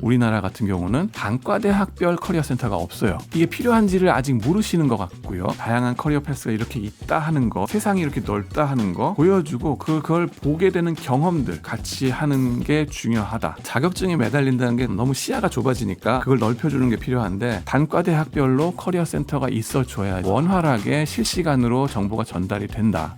우리나라 같은 경우는 단과대학별 커리어 센터가 없어요. 이게 필요한지를 아직 모르시는 것 같고요. 다양한 커리어 패스가 이렇게 있다 하는 거, 세상이 이렇게 넓다 하는 거 보여주고 그걸 보게 되는 경험들 같이 하는 게 중요하다. 자격증에 매달린다는 게 너무 시야가 좁아지니까 그걸 넓혀주는 게 필요한데 단과대학별로 커리어 센터가 있어줘야 원활하게 실시간으로 정보가 전달이 된다.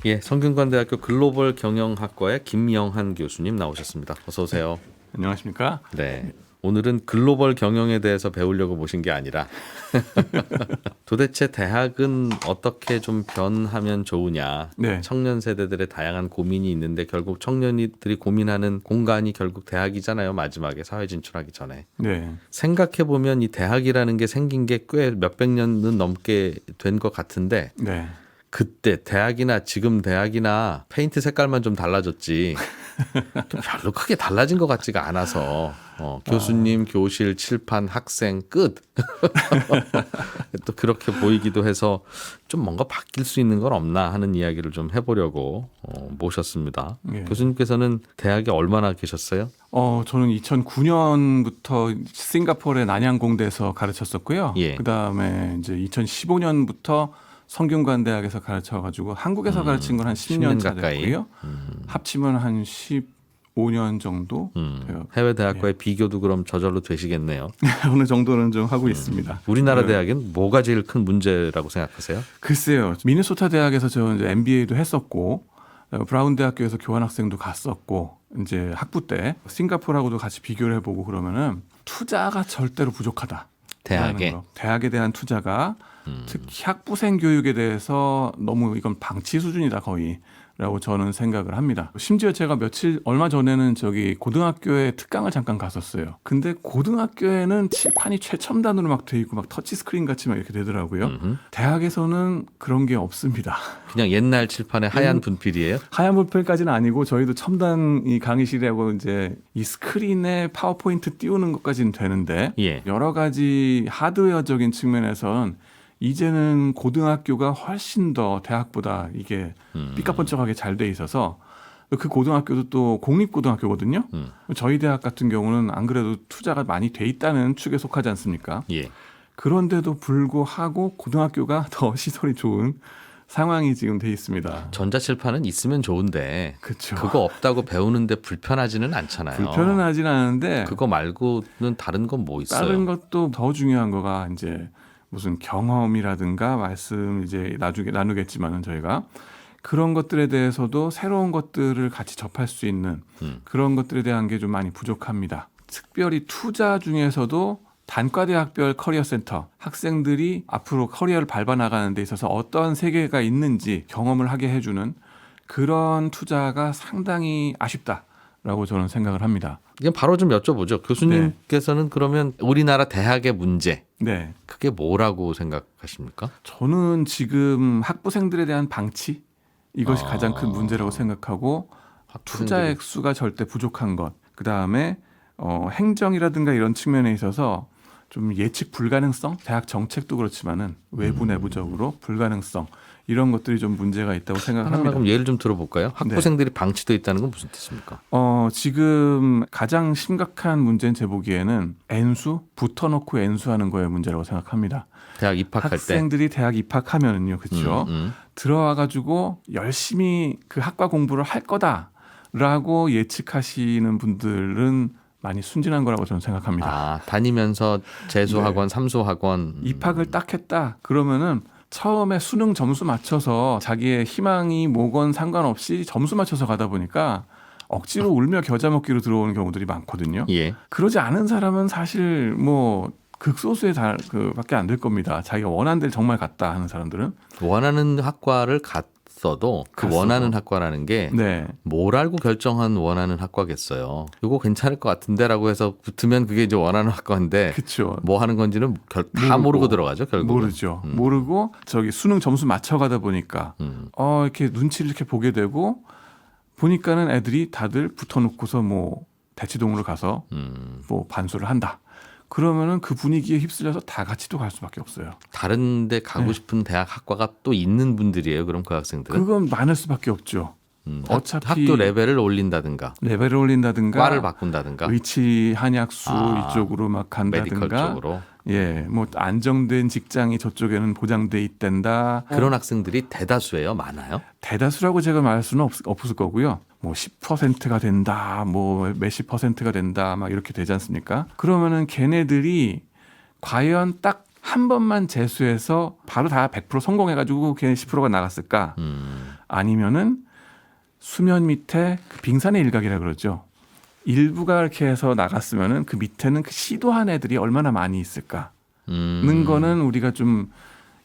예, 성균관대학교 글로벌 경영학과의 김영한 교수님 나오셨습니다. 어서 오세요. 안녕하십니까? 네. 오늘은 글로벌 경영에 대해서 배우려고 모신 게 아니라 도대체 대학은 어떻게 좀 변하면 좋으냐. 네. 청년 세대들의 다양한 고민이 있는데 결국 청년들이 고민하는 공간이 결국 대학이잖아요. 마지막에 사회 진출하기 전에. 네. 생각해보면 이 대학이라는 게 생긴 게 꽤 몇백 년은 넘게 된 것 같은데 네. 그때 대학이나 지금 대학이나 페인트 색깔만 좀 달라졌지 좀 별로 크게 달라진 것 같지가 않아서 교수님, 교실, 칠판, 학생 끝. 또 그렇게 보이기도 해서 좀 뭔가 바뀔 수 있는 건 없나 하는 이야기를 좀 해보려고 모셨습니다. 예. 교수님께서는 대학에 얼마나 계셨어요? 저는 2009년부터 싱가포르의 난양공대에서 가르쳤었고요. 예. 그다음에 이제 2015년부터 성균관대학에서 가르쳐가지고 한국에서 가르친 건 한 10년 차 가까이. 됐고요. 합치면 한 15년 정도 돼요. 해외 대학과의 비교도 그럼 저절로 되시겠네요. 어느 정도는 좀 하고 있습니다. 우리나라 네. 대학은 뭐가 제일 큰 문제라고 생각하세요? 글쎄요. 미네소타 대학에서 저 이제 MBA도 했었고 브라운 대학교에서 교환학생도 갔었고 이제 학부 때 싱가포르하고도 같이 비교를 해보고 그러면은 투자가 절대로 부족하다. 대학에 대한 투자가 특히 학부생 교육에 대해서 너무 이건 방치 수준이다 거의라고 저는 생각을 합니다. 심지어 제가 얼마 전에는 저기 고등학교에 특강을 잠깐 갔었어요. 근데 고등학교에는 칠판이 최첨단으로 막 돼 있고 막 터치 스크린 같이 막 이렇게 되더라고요. 대학에서는 그런 게 없습니다. 그냥 옛날 칠판의 하얀 분필이에요? 하얀 볼펜까지는 아니고 저희도 첨단 이 강의실이라고 이제 이 스크린에 파워포인트 띄우는 것까지는 되는데 예. 여러 가지 하드웨어적인 측면에서는 이제는 고등학교가 훨씬 더 대학보다 이게 삐까뻔쩍하게 잘 돼 있어서 그 고등학교도 또 공립고등학교거든요. 저희 대학 같은 경우는 안 그래도 투자가 많이 돼 있다는 축에 속하지 않습니까? 예. 그런데도 불구하고 고등학교가 더 시설이 좋은 상황이 지금 돼 있습니다. 전자칠판은 있으면 좋은데 그렇죠. 그거 없다고 배우는데 불편하지는 않잖아요. 불편은 하진 않은데 그거 말고는 다른 건 뭐 있어요? 다른 것도 더 중요한 거가 이제 무슨 경험이라든가 말씀 이제 나중에 나누겠지만은 저희가 그런 것들에 대해서도 새로운 것들을 같이 접할 수 있는 그런 것들에 대한 게 좀 많이 부족합니다. 특별히 투자 중에서도 단과대학별 커리어 센터 학생들이 앞으로 커리어를 밟아나가는 데 있어서 어떤 세계가 있는지 경험을 하게 해주는 그런 투자가 상당히 아쉽다라고 저는 생각을 합니다. 이건 바로 좀 여쭤보죠. 교수님께서는 그러면 우리나라 대학의 문제 네, 그게 뭐라고 생각하십니까? 저는 지금 학부생들에 대한 방치 이것이 가장 큰 문제라고 생각하고 투자 액수가 절대 부족한 것. 그 다음에 행정이라든가 이런 측면에 있어서 좀 예측 불가능성, 대학 정책도 그렇지만은 외부 내부적으로 불가능성 이런 것들이 좀 문제가 있다고 생각합니다. 그럼 예를 좀 들어볼까요? 학부생들이 방치돼 있다는 건 무슨 뜻입니까? 지금 가장 심각한 문제는 제 보기에는 N수 붙어놓고 N수하는 거에 문제라고 생각합니다. 대학 입학할 때 학생들이 대학 입학하면은요, 그렇죠? 들어와가지고 열심히 그 학과 공부를 할 거다라고 예측하시는 분들은 많이 순진한 거라고 저는 생각합니다. 아, 다니면서 재수학원, 삼수학원 입학을 딱 했다 그러면은 처음에 수능 점수 맞춰서 자기의 희망이 뭐건 상관없이 점수 맞춰서 가다 보니까 억지로 울며 겨자 먹기로 들어오는 경우들이 많거든요. 예. 그러지 않은 사람은 사실 뭐 극소수의 밖에 안 될 겁니다. 자기가 원하는 데를 정말 갔다 하는 사람들은 원하는 학과를 갔어도 그 원하는 학과라는 게 뭘 알고 결정한 원하는 학과겠어요. 이거 괜찮을 것 같은데라고 해서 붙으면 그게 이제 원하는 학과인데 그쵸. 뭐 하는 건지는 다 모르고 들어가죠. 결국은. 모르죠. 모르고 저기 수능 점수 맞춰가다 보니까 이렇게 눈치를 이렇게 보게 되고 보니까는 애들이 다들 붙어놓고서 뭐 대치동으로 가서 뭐 반수를 한다. 그러면은 그 분위기에 휩쓸려서 다 같이 또 갈 수밖에 없어요. 다른 데 가고 싶은 대학 학과가 또 있는 분들이에요. 그럼 그 학생들은? 그건 많을 수밖에 없죠. 어차피 학교 레벨을 올린다든가 레벨을 올린다든가 과를 바꾼다든가 의치 한약수 이쪽으로 막 메디컬 간다든가 쪽으로 예, 뭐 안정된 직장이 저쪽에는 보장돼 있단다. 그런 학생들이 대다수예요? 많아요? 대다수라고 제가 말할 수는 없을 거고요. 뭐 10%가 된다, 뭐 몇십 퍼센트가 된다, 막 이렇게 되지 않습니까? 그러면은 걔네들이 과연 딱 한 번만 재수해서 바로 다 100% 성공해가지고 걔네 10%가 나갔을까? 아니면은 수면 밑에 그 빙산의 일각이라 그러죠. 일부가 이렇게 해서 나갔으면은 그 밑에는 그 시도한 애들이 얼마나 많이 있을까는 거는 우리가 좀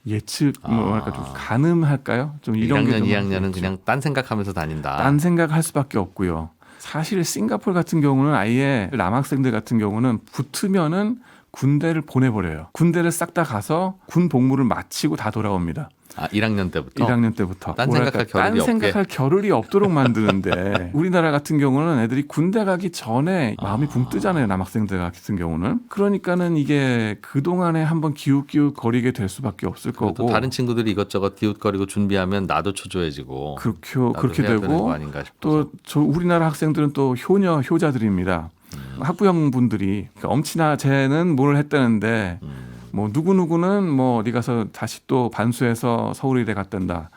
예측 뭐랄까 좀 가늠할까요? 좀 이런 1학년, 게 좀 2학년은 그냥 딴 생각하면서 다닌다. 딴 생각할 수밖에 없고요. 사실 싱가포르 같은 경우는 아예 남학생들 같은 경우는 붙으면은 군대를 보내버려요. 군대를 싹 다 가서 군 복무를 마치고 다 돌아옵니다. 1학년 때부터? 1학년 때부터. 딴 생각할 겨를이 딴 생각할 없게. 겨를이 없도록 만드는데 우리나라 같은 경우는 애들이 군대 가기 전에 마음이 붕 뜨잖아요. 남학생들 같은 경우는. 그러니까는 이게 그동안에 한번 기웃기웃 거리게 될 수밖에 없을 또 거고. 다른 친구들이 이것저것 기웃거리고 준비하면 나도 초조해지고 그렇게 해야 되는 되고 거 아닌가 싶어서. 또 우리나라 학생들은 또 효자들입니다. 학부형 분들이 그러니까 엄친아 쟤는 뭘 했다는데 뭐 누구는 뭐 어디 가서 다시 또 반수해서 서울의대 갔단다.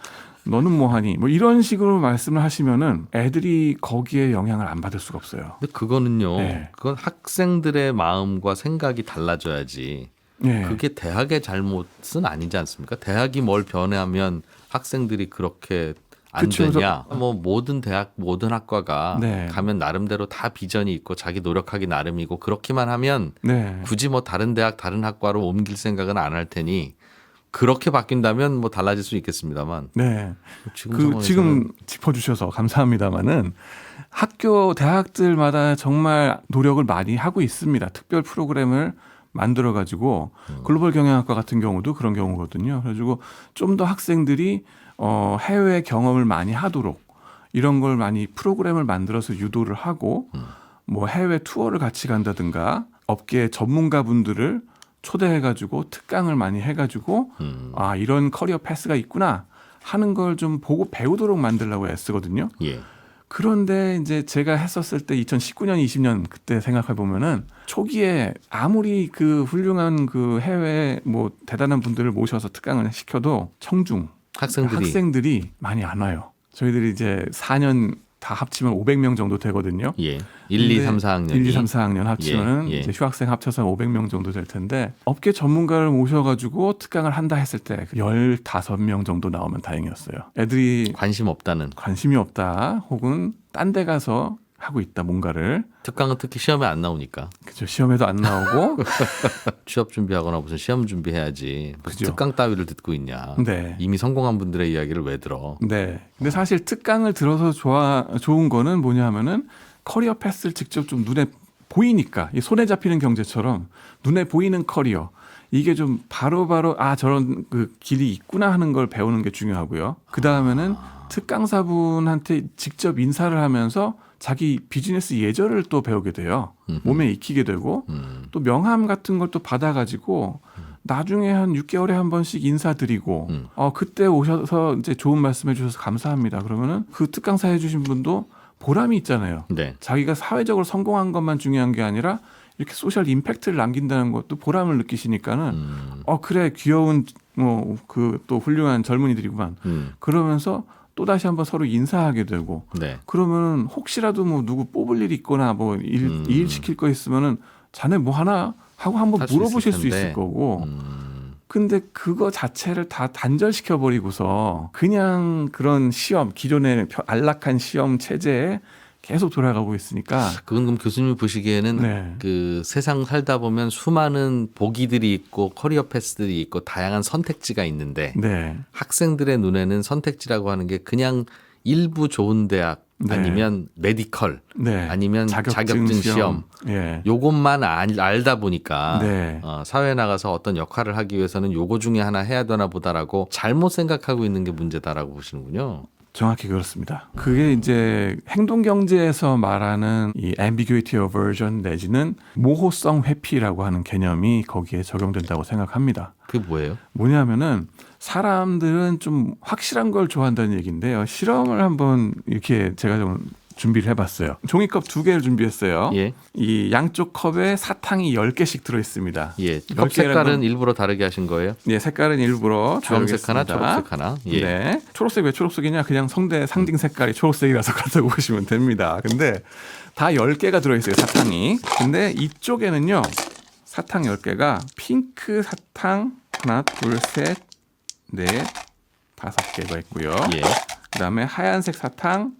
너는 뭐하니? 뭐 이런 식으로 말씀을 하시면은 애들이 거기에 영향을 안 받을 수가 없어요. 근데 그거는요. 네. 그건 학생들의 마음과 생각이 달라져야지. 네. 그게 대학의 잘못은 아니지 않습니까? 대학이 뭘 변해하면 학생들이 그렇게 안 그쵸. 되냐? 뭐 모든 대학, 모든 학과가 네. 가면 나름대로 다 비전이 있고 자기 노력하기 나름이고 그렇게만 하면 네. 굳이 뭐 다른 대학, 다른 학과로 옮길 생각은 안 할 테니 그렇게 바뀐다면 뭐 달라질 수 있겠습니다만. 네. 지금 지금 짚어주셔서 감사합니다만은 학교 대학들마다 정말 노력을 많이 하고 있습니다. 특별 프로그램을 만들어 가지고 글로벌 경영학과 같은 경우도 그런 경우거든요. 그래가지고 좀 더 학생들이 해외 경험을 많이 하도록 이런 걸 많이 프로그램을 만들어서 유도를 하고 뭐 해외 투어를 같이 간다든가 업계 전문가분들을 초대해가지고 특강을 많이 해가지고 아 이런 커리어 패스가 있구나 하는 걸 좀 보고 배우도록 만들려고 애쓰거든요. 예. 그런데 이제 제가 했었을 때 2019년, 20년 그때 생각해 보면은 초기에 아무리 그 훌륭한 그 해외 뭐 대단한 분들을 모셔서 특강을 시켜도 청중 학생들이 많이 안 와요. 저희들이 이제 4년 다 합치면 500명 정도 되거든요. 예. 1, 2, 3, 4학년이. 1, 2, 3, 4학년 합치면은 예. 이제 휴학생 합쳐서 500명 정도 될 텐데 업계 전문가를 모셔가지고 특강을 한다 했을 때 15명 정도 나오면 다행이었어요. 애들이 관심 없다는. 관심이 없다 혹은 딴 데 가서 하고 있다 뭔가를. 특강은 특히 시험에 안 나오니까. 그죠. 시험에도 안 나오고. 취업 준비하거나 무슨 시험 준비해야지. 무슨 그죠. 특강 따위를 듣고 있냐. 네. 이미 성공한 분들의 이야기를 왜 들어. 네. 근데 사실 특강을 들어서 좋은 거는 뭐냐 하면은 커리어 패스를 직접 좀 눈에 보이니까 이 손에 잡히는 경제처럼 눈에 보이는 커리어 이게 좀 바로바로 저런 그 길이 있구나 하는 걸 배우는 게 중요하고요. 그 다음에는 특강사분한테 직접 인사를 하면서 자기 비즈니스 예절을 또 배우게 돼요. 몸에 익히게 되고 또 명함 같은 걸 또 받아가지고 나중에 한 6개월에 한 번씩 인사드리고 그때 오셔서 이제 좋은 말씀해 주셔서 감사합니다. 그러면은 그 특강사 해주신 분도 보람이 있잖아요. 네. 자기가 사회적으로 성공한 것만 중요한 게 아니라 이렇게 소셜 임팩트를 남긴다는 것도 보람을 느끼시니까는 그래 귀여운 뭐 그 또 훌륭한 젊은이들이구만. 그러면서 또 다시 한번 서로 인사하게 되고 네. 그러면 혹시라도 뭐 누구 뽑을 일이 있거나 뭐 일 시킬 거 있으면은 자네 뭐 하나 하고 한번 할수 물어보실 있을 수 텐데. 있을 거고. 근데 그거 자체를 다 단절시켜 버리고서 그냥 그런 시험 기존의 안락한 시험 체제에 계속 돌아가고 있으니까 그건 그럼 교수님이 보시기에는 네. 그 세상 살다 보면 수많은 보기들이 있고 커리어 패스들이 있고 다양한 선택지가 있는데 네. 학생들의 눈에는 선택지라고 하는 게 그냥 일부 좋은 대학 네. 아니면 메디컬 네. 아니면 자격증 시험 예. 요것만 알다 보니까 네. 사회에 나가서 어떤 역할을 하기 위해서는 요거 중에 하나 해야 되나 보다라고 잘못 생각하고 있는 게 문제다라고 보시는군요. 정확히 그렇습니다. 그게 이제 행동 경제에서 말하는 이 ambiguity aversion 내지는 모호성 회피라고 하는 개념이 거기에 적용된다고 생각합니다. 그게 뭐예요? 뭐냐면은 사람들은 좀 확실한 걸 좋아한다는 얘기인데요. 실험을 한번 이렇게 제가 좀 준비를 해봤어요. 종이컵 2개를 준비했어요. 예. 이 양쪽 컵에 사탕이 10개씩 들어있습니다. 예. 컵 10개라는 색깔은 건- 일부러 다르게 하신 거예요? 예, 색깔은 일부러 주황색 하나, 다르겠습니다. 초록색 하나. 예. 네. 초록색 왜 초록색이냐? 그냥 상징 색깔이 초록색이라서 그렇다고 보시면 됩니다. 근데 다 10개가 들어있어요, 사탕이. 근데 이쪽에는요, 사탕 10개가 핑크 사탕 하나, 둘, 셋, 넷, 5개가 있고요. 예. 그다음에 하얀색 사탕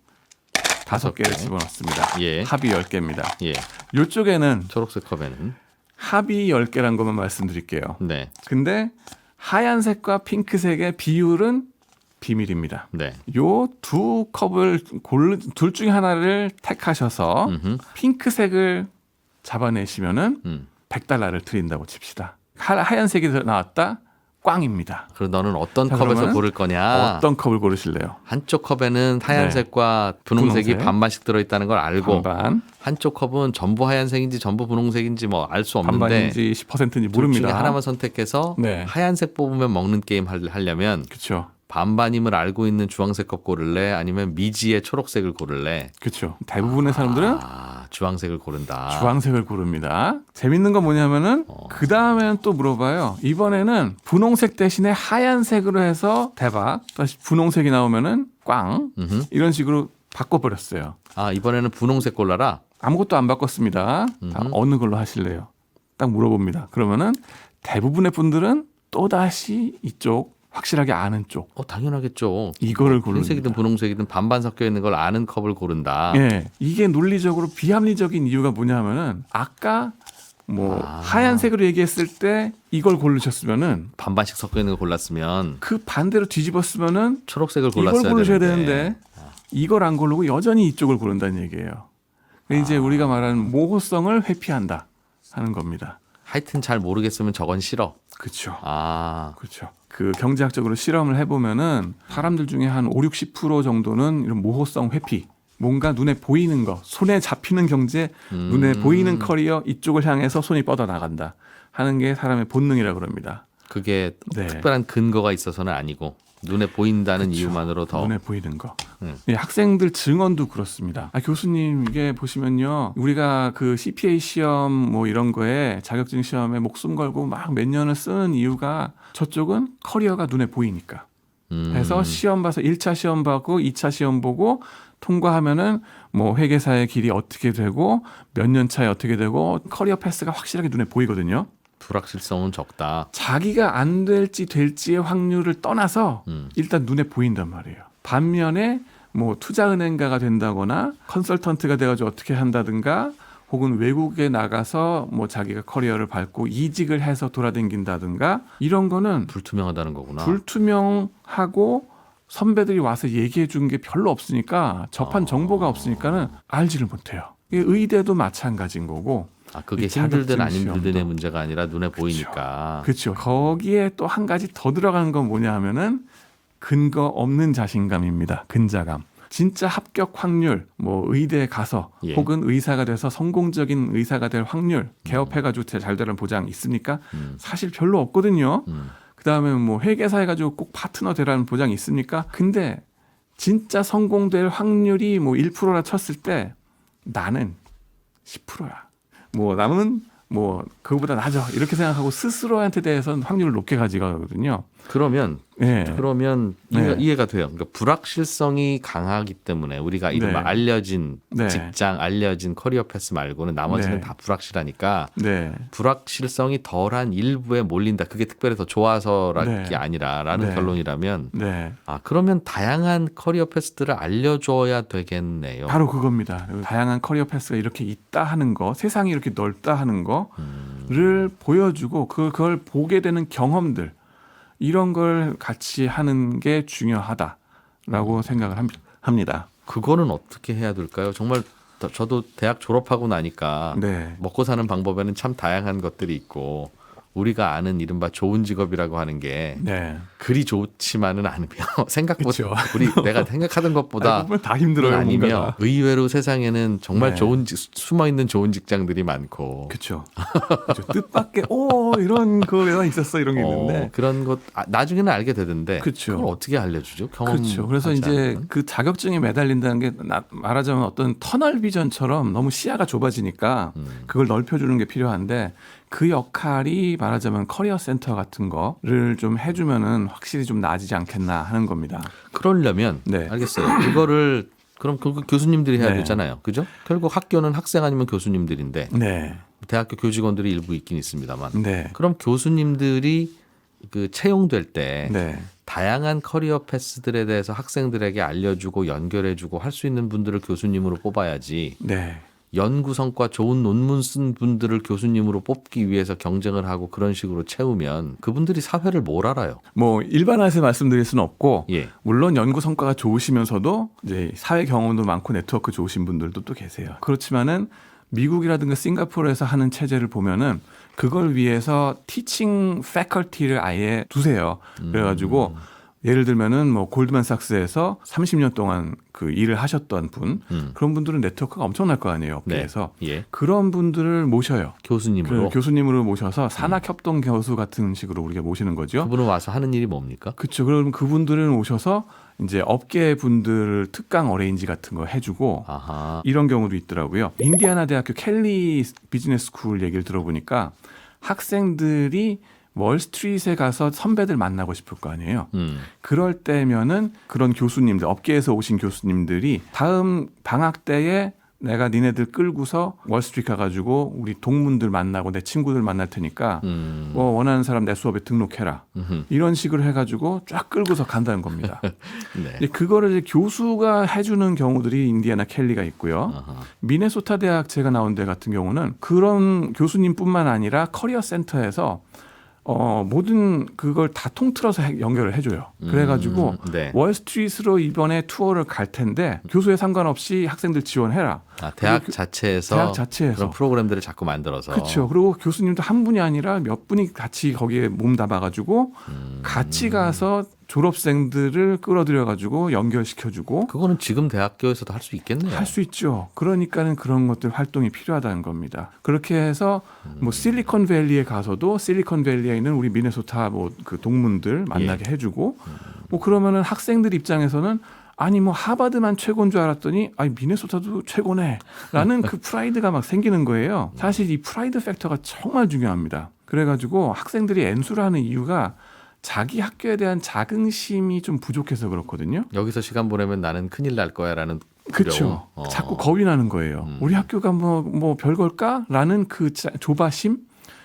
5개를 5개. 집어넣습니다. 예. 합이 10개입니다. 예. 이쪽에는 초록색 컵에는 합이 10개란 것만 말씀드릴게요. 네. 근데 하얀색과 핑크색의 비율은 비밀입니다. 네. 요 두 컵을 둘 중에 하나를 택하셔서 음흠. 핑크색을 잡아내시면은 음. $100를 드린다고 칩시다. 하얀색이 나왔다? 꽝입니다. 그럼 너는 어떤 자, 컵에서 그러면은 고를 거냐? 어떤 컵을 고르실래요? 한쪽 컵에는 하얀색과 분홍색이 분홍색. 반반씩 들어있다는 걸 알고 반반, 한쪽 컵은 전부 하얀색인지 전부 분홍색인지 뭐 알 수 없는데 반반인지 10%인지 둘 중에 모릅니다. 하나만 선택해서 네. 하얀색 뽑으면 먹는 게임 하려면 그렇죠. 반반임을 알고 있는 주황색 컵 고를래? 아니면 미지의 초록색을 고를래? 그렇죠. 대부분의 사람들은 주황색을 고른다. 주황색을 고릅니다. 재밌는 건 뭐냐면은 그 다음에는 또 물어봐요. 이번에는 분홍색 대신에 하얀색으로 해서 대박. 다시 분홍색이 나오면은 꽝. 음흠. 이런 식으로 바꿔버렸어요. 이번에는 분홍색 골라라. 아무것도 안 바꿨습니다. 다 어느 걸로 하실래요? 딱 물어봅니다. 그러면은 대부분의 분들은 또 다시 이쪽 확실하게 아는 쪽 당연하겠죠. 이거를 고릅니다. 흰색이든 분홍색이든 반반 섞여 있는 걸 아는 컵을 고른다. 예, 이게 논리적으로 비합리적인 이유가 뭐냐면은 아까 하얀색으로 얘기했을 때 이걸 고르셨으면은 반반씩 섞여 있는 걸 골랐으면 그 반대로 뒤집었으면은 초록색을 이걸 골랐어야 고르셔야 되는데. 되는데 이걸 안 고르고 여전히 이쪽을 고른다는 얘기예요. 이제 우리가 말하는 모호성을 회피한다 하는 겁니다. 하여튼 잘 모르겠으면 저건 싫어. 그렇죠. 아, 그렇죠. 그 경제학적으로 실험을 해보면은 사람들 중에 한 5, 60% 정도는 이런 모호성 회피, 뭔가 눈에 보이는 거, 손에 잡히는 경제, 눈에 보이는 커리어 이쪽을 향해서 손이 뻗어나간다 하는 게 사람의 본능이라고 그럽니다. 그게 네. 특별한 근거가 있어서는 아니고 눈에 보인다는 이유만으로 더. 눈에 보이는 거. 예, 학생들 증언도 그렇습니다. 교수님 이게 보시면요, 우리가 그 CPA 시험 뭐 이런 거에 자격증 시험에 목숨 걸고 막 몇 년을 쓰는 이유가 저쪽은 커리어가 눈에 보이니까. 해서 시험 봐서 1차 시험 보고 2차 시험 보고 통과하면은 뭐 회계사의 길이 어떻게 되고 몇 년 차에 어떻게 되고 커리어 패스가 확실하게 눈에 보이거든요. 불확실성은 적다. 자기가 안 될지 될지의 확률을 떠나서 일단 눈에 보인단 말이에요. 반면에 뭐 투자은행가가 된다거나 컨설턴트가 돼가지고 어떻게 한다든가 혹은 외국에 나가서 뭐 자기가 커리어를 밟고 이직을 해서 돌아다닌다든가 이런 거는 불투명하다는 거구나. 불투명하고 선배들이 와서 얘기해 준 게 별로 없으니까 접한 정보가 없으니까는 알지를 못해요. 이게 의대도 마찬가지인 거고. 그게 이 힘들든 안 자격증 힘들든의 시험도. 문제가 아니라 눈에 보이니까. 그렇죠. 거기에 또 한 가지 더 들어가는 건 뭐냐 하면은 근거 없는 자신감입니다. 근자감. 진짜 합격 확률, 뭐 의대에 가서 예. 혹은 의사가 돼서 성공적인 의사가 될 확률, 개업해가지고 잘 되는 보장 있습니까? 사실 별로 없거든요. 그다음에 뭐 회계사해가지고 꼭 파트너 되라는 보장이 있습니까? 근데 진짜 성공될 확률이 뭐 1%라 쳤을 때 나는 10%야. 뭐 남은 뭐 그거보다 낮아 이렇게 생각하고 스스로한테 대해서는 확률을 높게 가져가거든요. 그러면 네. 이해가, 네. 이해가 돼요. 그러니까 불확실성이 강하기 때문에 우리가 이른바 네. 알려진 네. 직장, 알려진 커리어 패스 말고는 나머지는 네. 다 불확실하니까 네. 불확실성이 덜한 일부에 몰린다. 그게 특별히 더 좋아서라는 게 네. 아니라라는 네. 결론이라면 네. 그러면 다양한 커리어 패스들을 알려줘야 되겠네요. 바로 그겁니다. 다양한 커리어 패스가 이렇게 있다 하는 거, 세상이 이렇게 넓다 하는 거를 보여주고 그걸 보게 되는 경험들 이런 걸 같이 하는 게 중요하다라고 생각을 합니다. 그거는 어떻게 해야 될까요? 정말 저도 대학 졸업하고 나니까 네. 먹고 사는 방법에는 참 다양한 것들이 있고 우리가 아는 이른바 좋은 직업이라고 하는 게 네. 그리 좋지만은 않으며 생각보다 그쵸. 내가 생각하던 것보다 알고 보면 다 힘들어요. 아니며 뭔가가. 의외로 세상에는 정말 네. 좋은 숨어 있는 좋은 직장들이 많고 그렇죠. 뜻밖의 이런 거가 있었어 이런 게 있는데. 그런 것 나중에는 알게 되던데 그쵸. 그걸 어떻게 알려주죠? 경험 그렇죠. 그래서 이제 그 자격증에 매달린다는 게 말하자면 어떤 터널 비전처럼 너무 시야가 좁아지니까 그걸 넓혀주는 게 필요한데 그 역할이 말하자면 커리어 센터 같은 거를 좀 해주면은 확실히 좀 나아지지 않겠나 하는 겁니다. 그러려면 네. 알겠어요. 그거를 그럼 그 교수님들이 해야 네. 되잖아요. 그죠? 결국 학교는 학생 아니면 교수님들인데 네. 대학교 교직원들이 일부 있긴 있습니다만 네. 그럼 교수님들이 그 채용될 때 네. 다양한 커리어 패스들에 대해서 학생들에게 알려주고 연결해주고 할 수 있는 분들을 교수님으로 뽑아야지 네. 연구 성과 좋은 논문 쓴 분들을 교수님으로 뽑기 위해서 경쟁을 하고 그런 식으로 채우면 그분들이 사회를 뭘 알아요? 뭐 일반화해서 말씀드릴 수는 없고 예. 물론 연구 성과가 좋으시면서도 이제 사회 경험도 많고 네트워크 좋으신 분들도 또 계세요. 그렇지만은 미국이라든가 싱가포르에서 하는 체제를 보면은 그걸 위해서 티칭 패컬티를 아예 두세요. 그래가지고 예를 들면은 뭐 골드만삭스에서 30년 동안 그 일을 하셨던 분 그런 분들은 네트워크가 엄청날 거 아니에요. 업계에서. 네. 예. 그런 분들을 모셔요. 교수님으로. 그 교수님으로 모셔서 산학협동 교수 같은 식으로 우리가 모시는 거죠. 그분은 와서 하는 일이 뭡니까? 그렇죠. 그럼 그분들을 모셔서 이제 업계 분들 특강 어레인지 같은 거 해주고 아하. 이런 경우도 있더라고요. 인디아나 대학교 켈리 비즈니스 스쿨 얘기를 들어보니까 학생들이 월스트리트에 가서 선배들 만나고 싶을 거 아니에요. 그럴 때면은 그런 교수님들, 업계에서 오신 교수님들이 다음 방학 때에 내가 니네들 끌고서 월스트리트 가가지고 우리 동문들 만나고 내 친구들 만날 테니까 뭐 원하는 사람 내 수업에 등록해라. 이런 식으로 해가지고 쫙 끌고서 간다는 겁니다. 네. 이제 그거를 이제 교수가 해주는 경우들이 인디아나 켈리가 있고요. 아하. 미네소타 대학 제가 나온 데 같은 경우는 그런 교수님뿐만 아니라 커리어 센터에서 모든 그걸 다 통틀어서 연결을 해줘요. 그래가지고 네. 월스트리트로 이번에 투어를 갈 텐데 교수에 상관없이 학생들 지원해라. 대학 그리고 자체에서 대학 자체에서. 그런 프로그램들을 자꾸 만들어서 그렇죠. 그리고 교수님도 한 분이 아니라 몇 분이 같이 거기에 몸담아가지고 같이 가서 졸업생들을 끌어들여가지고 연결시켜주고 그거는 지금 대학교에서도 할 수 있겠네요. 할 수 있죠. 그러니까는 그런 것들 활동이 필요하다는 겁니다. 그렇게 해서 뭐 실리콘밸리에 가서도 실리콘밸리에 있는 우리 미네소타 뭐 그 동문들 만나게 해주고 뭐 그러면은 학생들 입장에서는 아니 뭐 하버드만 최고인 줄 알았더니 아니 미네소타도 최고네라는 그 프라이드가 막 생기는 거예요. 사실 이 프라이드 팩터가 정말 중요합니다. 그래가지고 학생들이 N수를 하는 이유가 자기 학교에 대한 자긍심이 좀 부족해서 그렇거든요. 여기서 시간 보내면 나는 큰일 날 거야라는 그렇죠. 두려움. 자꾸 겁이 나는 거예요. 우리 학교가 뭐 별걸까라는 그 조바심.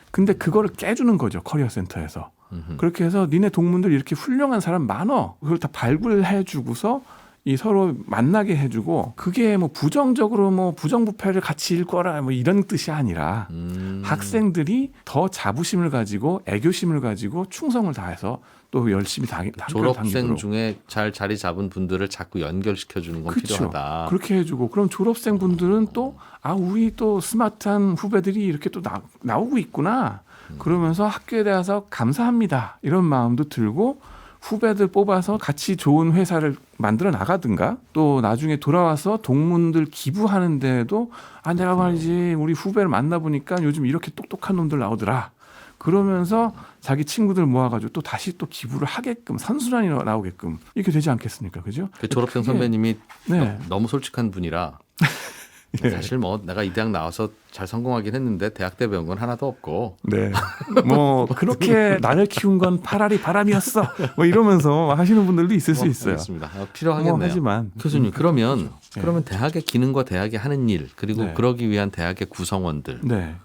근데 그거를 깨주는 거죠. 커리어 센터에서. 그렇게 해서 니네 동문들 이렇게 훌륭한 사람 많어. 그걸 다 발굴해주고서 이 서로 만나게 해주고 그게 뭐 부정적으로 뭐 부정부패를 같이 읽거라 뭐 이런 뜻이 아니라 학생들이 더 자부심을 가지고 애교심을 가지고 충성을 다해서 또 열심히 졸업생 중에 잘 자리 잡은 분들을 자꾸 연결시켜 주는 건 그렇죠. 필요하다. 그렇게 해주고 그럼 졸업생 분들은 또 우리 또 스마트한 후배들이 이렇게 또 나오고 있구나. 그러면서 학교에 대해서 감사합니다. 이런 마음도 들고 후배들 뽑아서 같이 좋은 회사를 만들어 나가든가 또 나중에 돌아와서 동문들 기부하는 데에도 내가 말이지 우리 후배를 만나보니까 요즘 이렇게 똑똑한 놈들 나오더라. 그러면서 자기 친구들 모아가지고 또 다시 또 기부를 하게끔 선순환이 나오게끔 이렇게 되지 않겠습니까? 그죠? 그 졸업생 선배님이 네. 너무 솔직한 분이라 예. 사실 뭐 내가 이 대학 나와서 잘 성공하긴 했는데 대학대 배운 건 하나도 없고 네. 뭐 그렇게 나를 키운 건 파라리 바람이었어. 뭐 이러면서 하시는 분들도 있을 수 있어요. 알겠습니다. 필요하겠네요. 뭐 하지만 교수님 그러면 네. 그러면 대학의 기능과 대학이 하는 일 그리고 네. 그러기 위한 대학의 구성원들 네.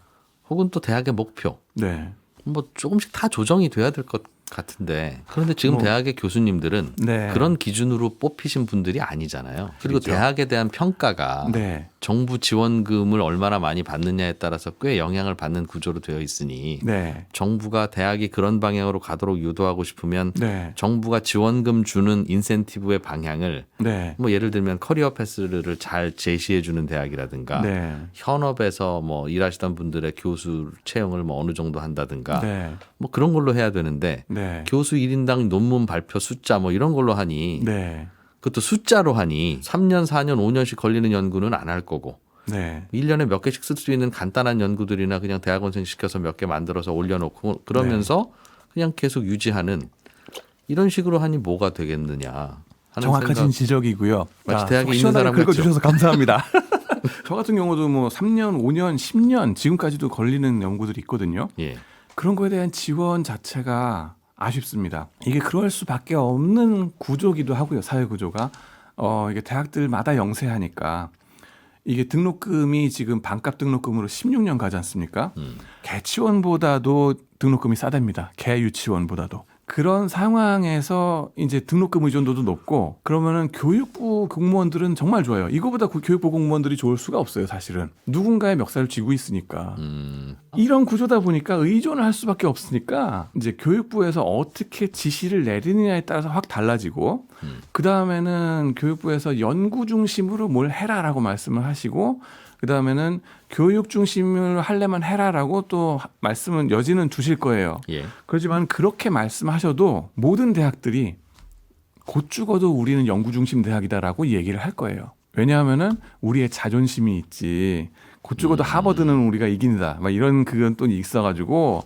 혹은 또 대학의 목표 네. 뭐 조금씩 다 조정이 돼야 될 것 같은데 그런데 지금 뭐, 대학의 교수님들은 네. 그런 기준으로 뽑히신 분들이 아니잖아요. 그리고 그렇죠. 대학에 대한 평가가 네. 정부 지원금을 얼마나 많이 받느냐에 따라서 꽤 영향을 받는 구조로 되어 있으니 네. 정부가 대학이 그런 방향으로 가도록 유도하고 싶으면 네. 정부가 지원금 주는 인센티브의 방향을 네. 뭐 예를 들면 커리어 패스를 잘 제시해 주는 대학이라든가 네. 현업에서 뭐 일하시던 분들의 교수 채용을 뭐 어느 정도 한다든가 네. 뭐 그런 걸로 해야 되는데 네. 교수 1인당 논문 발표 숫자 뭐 이런 걸로 하니 네. 그것도 숫자로 하니 3년, 4년, 5년씩 걸리는 연구는 안 할 거고 네. 1년에 몇 개씩 쓸 수 있는 간단한 연구들이나 그냥 대학원생 시켜서 몇 개 만들어서 올려놓고 그러면서 그냥 계속 유지하는 이런 식으로 하니 뭐가 되겠느냐 하는 정확하신 생각. 지적이고요. 마치 대학에 속 있는 시원하게 사람 같죠. 긁어주셔서 감사합니다. 저 같은 경우도 뭐 3년, 5년, 10년 지금까지도 걸리는 연구들이 있거든요. 예. 그런 거에 대한 지원 자체가 아쉽습니다. 이게 그럴 수밖에 없는 구조기도 하고요. 사회 구조가 이게 대학들마다 영세하니까 이게 등록금이 지금 반값 등록금으로 16년 가지 않습니까? 개치원보다도 등록금이 싸답니다. 개유치원보다도. 그런 상황에서 이제 등록금 의존도도 높고 그러면은 교육부 공무원들은 정말 좋아요. 이거보다 교육부 공무원들이 좋을 수가 없어요, 사실은. 누군가의 멱살을 쥐고 있으니까. 이런 구조다 보니까 의존을 할 수밖에 없으니까 이제 교육부에서 어떻게 지시를 내리느냐에 따라서 확 달라지고 그 다음에는 교육부에서 연구 중심으로 뭘 해라라고 말씀을 하시고 그 다음에는 교육 중심으로 할래만 해라라고 또 말씀은 여지는 주실 거예요. 예. 그렇지만 그렇게 말씀하셔도 모든 대학들이 곧 죽어도 우리는 연구 중심 대학이다라고 얘기를 할 거예요. 왜냐하면은 우리의 자존심이 있지. 곧 죽어도 하버드는 우리가 이긴다. 막 이런 그건 또 있어가지고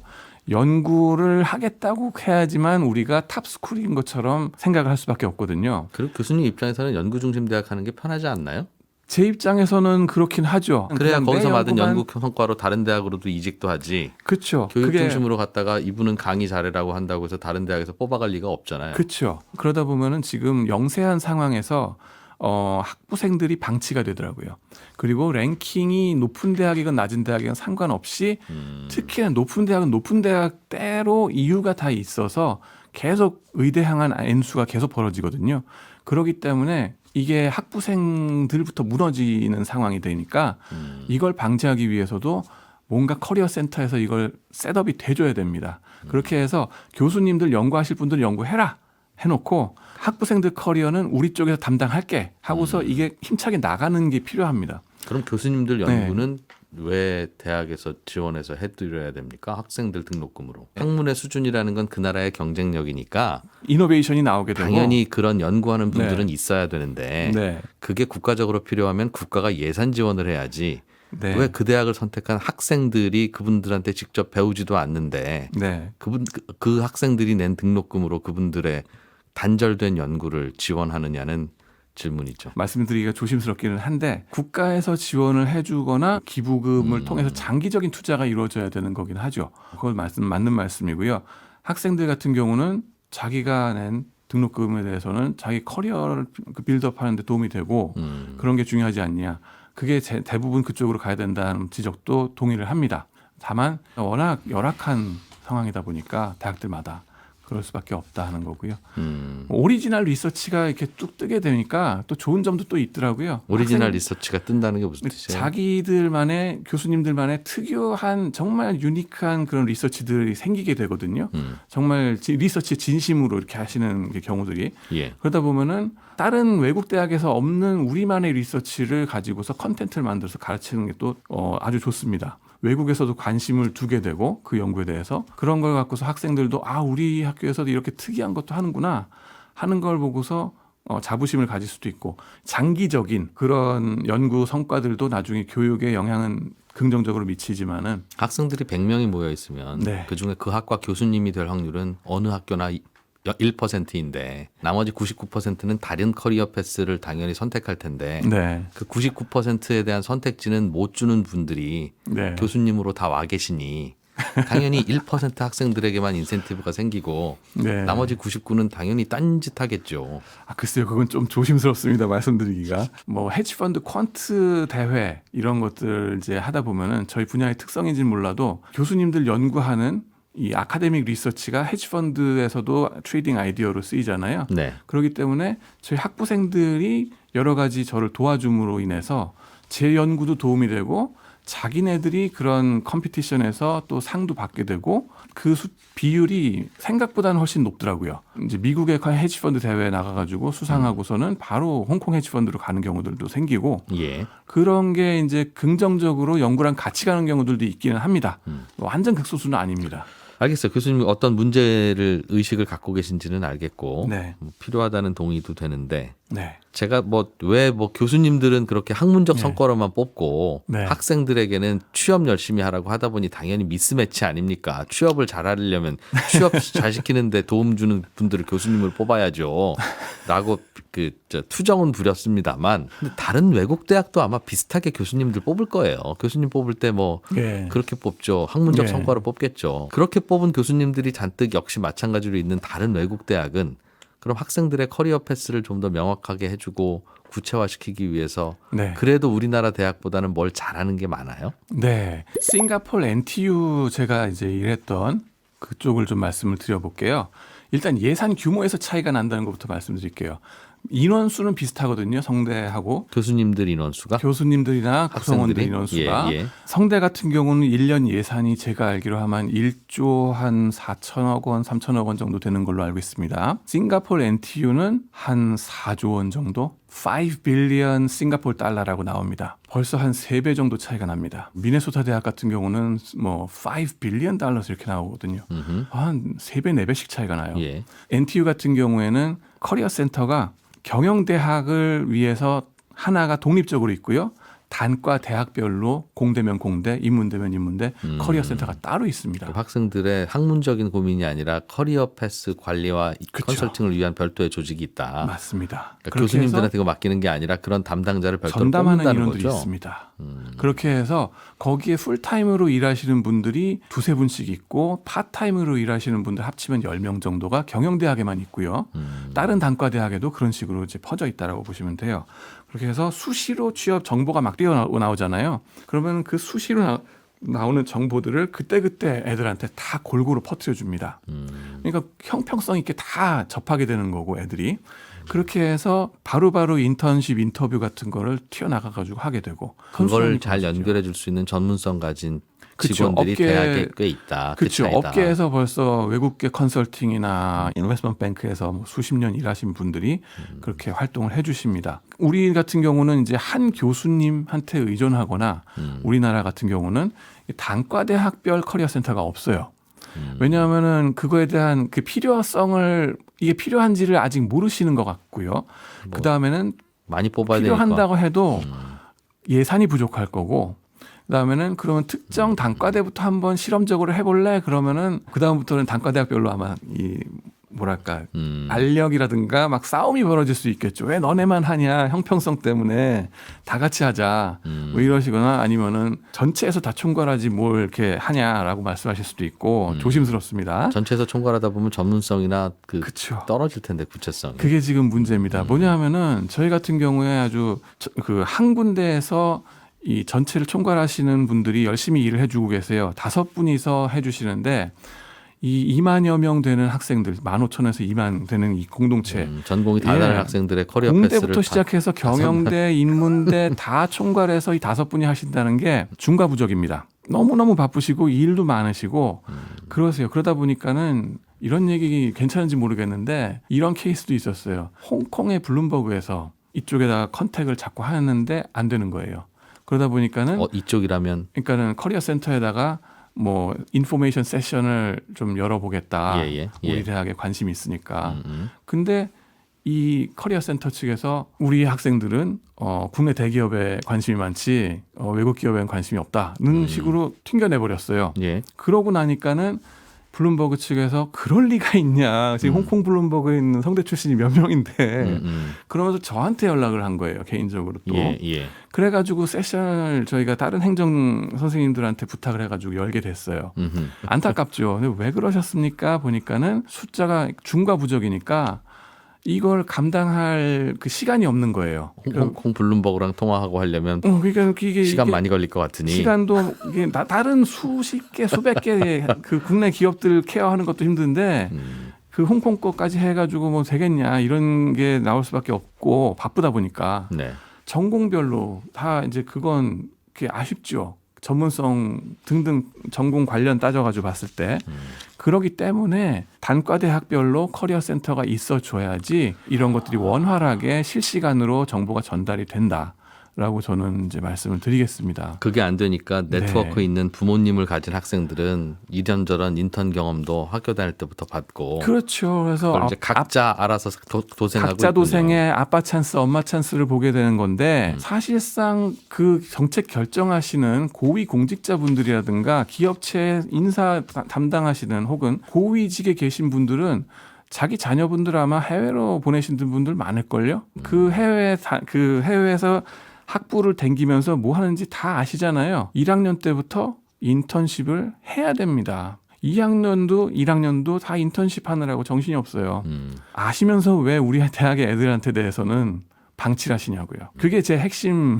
연구를 하겠다고 해야지만 우리가 탑스쿨인 것처럼 생각을 할 수밖에 없거든요. 그리고 교수님 입장에서는 연구 중심 대학 하는 게 편하지 않나요? 제 입장에서는 그렇긴 하죠. 그래야 그냥 거기서 내 받은 연구만- 연구 성과로 다른 대학으로도 이직도 하지. 그렇죠. 교육 그게 중심으로 갔다가 이분은 강의 잘해라고 한다고 해서 다른 대학에서 뽑아갈 리가 없잖아요. 그렇죠. 그러다 보면은 지금 영세한 상황에서 학부생들이 방치가 되더라고요. 그리고 랭킹이 높은 대학이건 낮은 대학이건 상관없이 특히나 높은 대학은 높은 대학대로 이유가 다 있어서 계속 의대 향한 N수가 계속 벌어지거든요. 그렇기 때문에 이게 학부생들부터 무너지는 상황이 되니까 이걸 방지하기 위해서도 뭔가 커리어 센터에서 이걸 셋업이 돼줘야 됩니다. 그렇게 해서 교수님들 연구하실 분들 연구해라 해놓고 학부생들 커리어는 우리 쪽에서 담당할게 하고서 이게 힘차게 나가는 게 필요합니다. 그럼 교수님들 네. 연구는 왜 대학에서 지원해서 해드려야 됩니까? 학생들 등록금으로. 학문의 수준이라는 건 그 나라의 경쟁력이니까 이노베이션이 나오게 되고 당연히 그런 연구하는 분들은 네. 있어야 되는데 네. 그게 국가적으로 필요하면 국가가 예산 지원을 해야지. 네. 왜 그 대학을 선택한 학생들이 그분들한테 직접 배우지도 않는데 네. 그 학생들이 낸 등록금으로 그분들의 단절된 연구를 지원하느냐는 질문이죠. 말씀드리기가 조심스럽기는 한데 국가에서 지원을 해주거나 기부금을 통해서 장기적인 투자가 이루어져야 되는 거긴 하죠. 그건 맞는 말씀이고요. 학생들 같은 경우는 자기가 낸 등록금에 대해서는 자기 커리어를 빌드업하는 데 도움이 되고 그런 게 중요하지 않냐. 그게 대부분 그쪽으로 가야 된다는 지적도 동의를 합니다. 다만 워낙 열악한 상황이다 보니까 대학들마다 그럴 수밖에 없다 하는 거고요. 오리지널 리서치가 이렇게 뚝 뜨게 되니까 또 좋은 점도 또 있더라고요. 오리지널 리서치가 뜬다는 게 무슨 뜻이에요? 자기들만의 교수님들만의 특유한 정말 유니크한 그런 리서치들이 생기게 되거든요. 정말 리서치 진심으로 이렇게 하시는 경우들이 예. 그러다 보면은 다른 외국 대학에서 없는 우리만의 리서치를 가지고서 컨텐츠를 만들어서 가르치는 게 또 아주 좋습니다. 외국에서도 관심을 두게 되고 그 연구에 대해서 그런 걸 갖고서 학생들도 우리 학교에서도 이렇게 특이한 것도 하는구나 하는 걸 보고서 자부심을 가질 수도 있고 장기적인 그런 연구 성과들도 나중에 교육에 영향은 긍정적으로 미치지만은 학생들이 100명이 모여 있으면 네. 그중에 그 학과 교수님이 될 확률은 어느 학교나 1%인데 나머지 99%는 다른 커리어 패스를 당연히 선택할 텐데 네. 그 99%에 대한 선택지는 못 주는 분들이 네. 교수님으로 다 와 계시니 당연히 1% 학생들에게만 인센티브가 생기고 네. 나머지 99는 당연히 딴짓하겠죠. 글쎄요, 그건 좀 조심스럽습니다. 말씀드리기가. 뭐 헤지펀드 퀀트 대회 이런 것들 이제 하다 보면은 저희 분야의 특성인지는 몰라도 교수님들 연구하는 이 아카데믹 리서치가 헤지펀드에서도 트레이딩 아이디어로 쓰이잖아요. 네. 그렇기 때문에 저희 학부생들이 여러 가지 저를 도와줌으로 인해서 제 연구도 도움이 되고 자기네들이 그런 컴피티션에서 또 상도 받게 되고 그 비율이 생각보다는 훨씬 높더라고요. 이제 미국의 헤지펀드 대회에 나가가지고 수상하고서는 바로 홍콩 헤지펀드로 가는 경우들도 생기고 예. 그런 게 이제 긍정적으로 연구랑 같이 가는 경우들도 있기는 합니다. 완전 극소수는 아닙니다. 알겠어요. 교수님 어떤 문제를 의식을 갖고 계신지는 알겠고 네. 뭐 필요하다는 동의도 되는데 네. 제가 왜 교수님들은 그렇게 학문적 네. 성과로만 뽑고 네. 학생들에게는 취업 열심히 하라고 하다 보니 당연히 미스매치 아닙니까? 취업을 잘하려면 취업 잘 시키는데 도움 주는 분들을 교수님을 뽑아야죠. 라고 투정은 부렸습니다만 근데 다른 외국 대학도 아마 비슷하게 교수님들 뽑을 거예요. 교수님 뽑을 때 네. 그렇게 뽑죠. 학문적 네. 성과로 뽑겠죠. 그렇게 뽑은 교수님들이 잔뜩 역시 마찬가지로 있는 다른 외국 대학은 그럼 학생들의 커리어 패스를 좀 더 명확하게 해주고 구체화시키기 위해서 네. 그래도 우리나라 대학보다는 뭘 잘하는 게 많아요? 네. 싱가포르 NTU 제가 이제 일했던 그쪽을 좀 말씀을 드려볼게요. 일단 예산 규모에서 차이가 난다는 것부터 말씀드릴게요. 인원수는 비슷하거든요. 성대하고. 교수님들 인원수가? 교수님들이나 구성원들 학생들이? 인원수가. 예. 성대 같은 경우는 1년 예산이 제가 알기로 하면 1조 한 4천억 원, 3천억 원 정도 되는 걸로 알고 있습니다. 싱가포르 NTU는 한 4조 원 정도? 5 빌리언 싱가포르 달러라고 나옵니다. 벌써 한 3배 정도 차이가 납니다. 미네소타 대학 같은 경우는 5 빌리언 달러스 이렇게 나오거든요. 한 3배, 4배씩 차이가 나요. 예. NTU 같은 경우에는 커리어 센터가 경영대학을 위해서 하나가 독립적으로 있고요. 단과 대학별로 공대면 공대, 인문대면 인문대, 커리어 센터가 따로 있습니다. 그럼 학생들의 학문적인 고민이 아니라 커리어 패스 관리와 그쵸. 컨설팅을 위한 별도의 조직이 있다. 맞습니다. 그러니까 교수님들한테 이거 맡기는 게 아니라 그런 담당자를 별도로 전담하는 뽑는다는 인원들이 거죠. 있습니다. 그렇게 해서 거기에 풀타임으로 일하시는 분들이 2-3분씩 있고 파타임으로 일하시는 분들 합치면 10명 정도가 경영대학에만 있고요. 다른 단과대학에도 그런 식으로 이제 퍼져 있다라고 보시면 돼요. 그렇게 해서 수시로 취업 정보가 막 뛰어나오잖아요. 그러면 그 수시로 나오는 정보들을 그때그때 애들한테 다 골고루 퍼뜨려 줍니다. 그러니까 형평성 있게 다 접하게 되는 거고 애들이. 그렇게 해서 바로바로 인턴십 인터뷰 같은 거를 튀어나가 가지고 하게 되고 그걸 컨설팅이 잘 벌어지죠. 연결해 줄 수 있는 전문성 가진 그쵸. 직원들이 업계- 대학에 꽤 있다. 그 그렇죠. 차이다. 업계에서 벌써 외국계 컨설팅이나 인베스트먼트 뱅크에서 수십 년 일하신 분들이 그렇게 활동을 해주십니다. 우리 같은 경우는 이제 한 교수님한테 의존하거나 우리나라 같은 경우는 단과대학별 커리어 센터가 없어요. 왜냐하면은 그거에 대한 그 필요성을 이게 필요한지를 아직 모르시는 것 같고요. 그 다음에는 많이 뽑아야 되니까. 필요한다고 해도 예산이 부족할 거고. 그다음에는 그러면 특정 단과대부터 한번 실험적으로 해볼래? 그러면은 그 다음부터는 단과대학별로 아마 알력이라든가 막 싸움이 벌어질 수 있겠죠. 왜 너네만 하냐? 형평성 때문에 다 같이 하자. 뭐 이러시거나 아니면은 전체에서 다 총괄하지 뭘 이렇게 하냐라고 말씀하실 수도 있고 조심스럽습니다. 전체에서 총괄하다 보면 전문성이나 그쵸. 떨어질 텐데 구체성이. 그게 지금 문제입니다. 뭐냐면은 저희 같은 경우에 아주 한 군데에서 이 전체를 총괄하시는 분들이 열심히 일을 해주고 계세요. 5분이서 해주시는데 이 2만여 명 되는 학생들, 15,000에서 2만 되는 이 공동체. 전공이 다 다른 예. 학생들의 커리어 패스를 공대부터 시작해서 경영대, 인문대 다 총괄해서 이 5분이 하신다는 게 중과부적입니다. 너무너무 바쁘시고 일도 많으시고 그러세요. 그러다 보니까는 이런 얘기 괜찮은지 모르겠는데 이런 케이스도 있었어요. 홍콩의 블룸버그에서 이쪽에다가 컨택을 자꾸 하는데 안 되는 거예요. 그러다 보니까는 이쪽이라면 그러니까는 커리어 센터에다가 뭐 인포메이션 세션을 좀 열어보겠다. 예. 우리 대학에 관심이 있으니까. 근데 이 커리어 센터 측에서 우리 학생들은 국내 대기업에 관심이 많지 외국 기업에는 관심이 없다는 식으로 튕겨내버렸어요. 예. 그러고 나니까는 블룸버그 측에서 그럴 리가 있냐. 지금 홍콩 블룸버그에 있는 성대 출신이 몇 명인데 그러면서 저한테 연락을 한 거예요. 개인적으로 또. 예. 그래가지고 세션을 저희가 다른 행정 선생님들한테 부탁을 해가지고 열게 됐어요. 안타깝죠. 근데 왜 그러셨습니까? 보니까는 숫자가 중과부적이니까 이걸 감당할 그 시간이 없는 거예요. 홍콩 블룸버그랑 통화하고 하려면 그러니까 이게 시간 많이 걸릴 것 같으니 시간도 이게 다른 수십 개, 수백 개 그 국내 기업들 케어하는 것도 힘든데 그 홍콩 거까지 해가지고 뭐 되겠냐 이런 게 나올 수밖에 없고 바쁘다 보니까 네. 전공별로 다 이제 그건 그게 아쉽죠. 전문성 등등 전공 관련 따져가지고 봤을 때 그러기 때문에 단과대학별로 커리어 센터가 있어줘야지 이런 것들이 원활하게 실시간으로 정보가 전달이 된다라고 저는 이제 말씀을 드리겠습니다. 그게 안 되니까 네트워크 네. 있는 부모님을 가진 학생들은 이런저런 인턴 경험도 학교 다닐 때부터 받고 그렇죠. 그래서 그걸 이제 각자 알아서 도생하고 각자 있군요. 도생의 아빠 찬스, 엄마 찬스를 보게 되는 건데 사실상 그 정책 결정하시는 고위 공직자분들이라든가 기업체 인사 담당하시는 혹은 고위직에 계신 분들은 자기 자녀분들 아마 해외로 보내신 분들 많을걸요. 그 해외에서 학부를 댕기면서 뭐 하는지 다 아시잖아요. 1학년 때부터 인턴십을 해야 됩니다. 1학년도 다 인턴십 하느라고 정신이 없어요. 아시면서 왜 우리 대학의 애들한테 대해서는 방치를 하시냐고요. 그게 제 핵심